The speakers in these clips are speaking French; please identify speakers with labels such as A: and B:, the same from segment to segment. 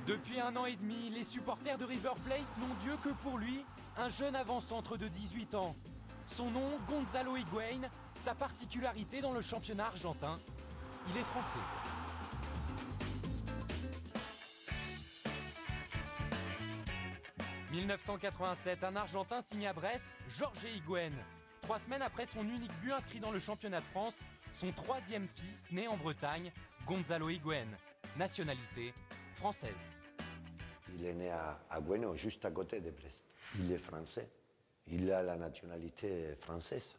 A: Depuis 1 an et demi, les supporters de River Plate n'ont Dieu que pour lui, un jeune avant-centre de 18 ans. Son nom, Gonzalo Higuaín, sa particularité dans le championnat argentin, il est français. « 1987, un Argentin signe à Brest, Jorge Higuaín. 3 semaines après son unique but inscrit dans le championnat de France, son 3e fils, né en Bretagne, Gonzalo Higuaín. Nationalité française.
B: Il est né à Bueno, juste à côté de Brest. Il est français. Il a la nationalité française.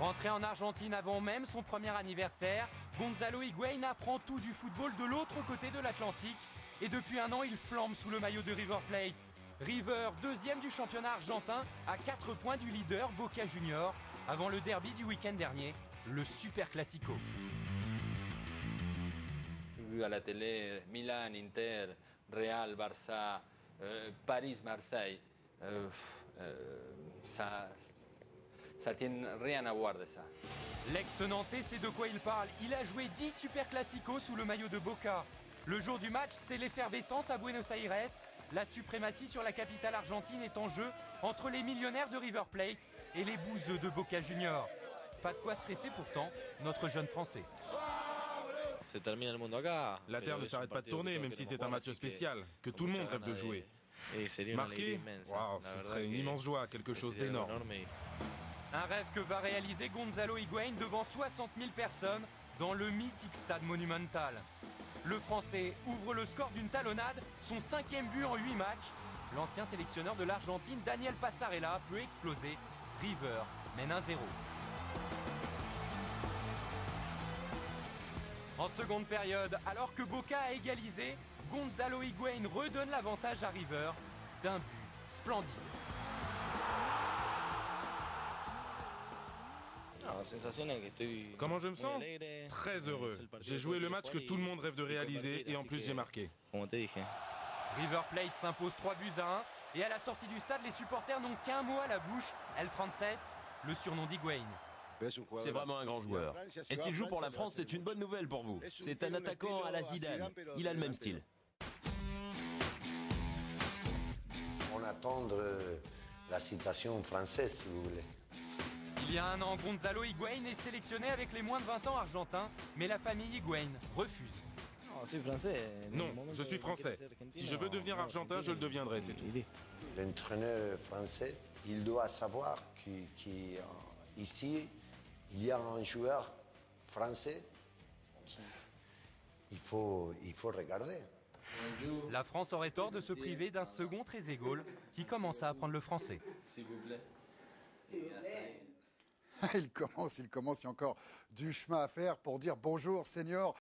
A: Rentré en Argentine avant même son premier anniversaire, Gonzalo Higuaín apprend tout du football de l'autre côté de l'Atlantique et depuis 1 an, il flambe sous le maillot de River Plate. River, 2e du championnat argentin, à 4 points du leader Boca Juniors, avant le derby du week-end dernier, le Super Classico.
C: J'ai vu à la télé Milan, Inter, Real, Barça, Paris, Marseille. Ça tient rien à voir de ça.
A: L'ex-Nantais sait de quoi il parle. Il a joué 10 Super Classicos sous le maillot de Boca. Le jour du match, c'est l'effervescence à Buenos Aires. La suprématie sur la capitale argentine est en jeu entre les millionnaires de River Plate et les bouseux de Boca Juniors. Pas de quoi stresser pourtant notre jeune Français.
D: La Terre ne s'arrête pas de tourner, même si c'est un match spécial, que tout le monde rêve de jouer. Marquer, waouh, ce serait une immense joie, quelque chose d'énorme.
A: Un rêve que va réaliser Gonzalo Higuaín devant 60 000 personnes dans le mythique stade monumental. Le Français ouvre le score d'une talonnade, son 5e but en 8 matchs. L'ancien sélectionneur de l'Argentine, Daniel Passarella, peut exploser. River mène 1-0. En seconde période, alors que Boca a égalisé, Gonzalo Higuaín redonne l'avantage à River d'un but splendide.
D: Comment je me sens? Très heureux. J'ai joué le match que tout le monde rêve de réaliser et en plus j'ai marqué.
A: River Plate s'impose 3-1 et à la sortie du stade, les supporters n'ont qu'un mot à la bouche, El Frances, le surnom d'Higuaín.
E: C'est vraiment un grand joueur. Et s'il joue pour la France, c'est une bonne nouvelle pour vous. C'est un attaquant à la Zidane. Il a le même style.
B: On attend la citation française, si vous voulez.
A: Il y a 1 an, Gonzalo Higuaín est sélectionné avec les moins de 20 ans argentins, mais la famille Higuaín refuse.
D: Non, je suis français. Si je veux devenir argentin, je le deviendrai, c'est tout.
B: L'entraîneur français, il doit savoir qu'ici, il y a un joueur français qu'il faut regarder.
A: La France aurait tort de se priver d'un second Trezeguet qui commence à apprendre le français.
C: S'il vous plaît.
F: Il commence, il y a encore du chemin à faire pour dire bonjour, senior.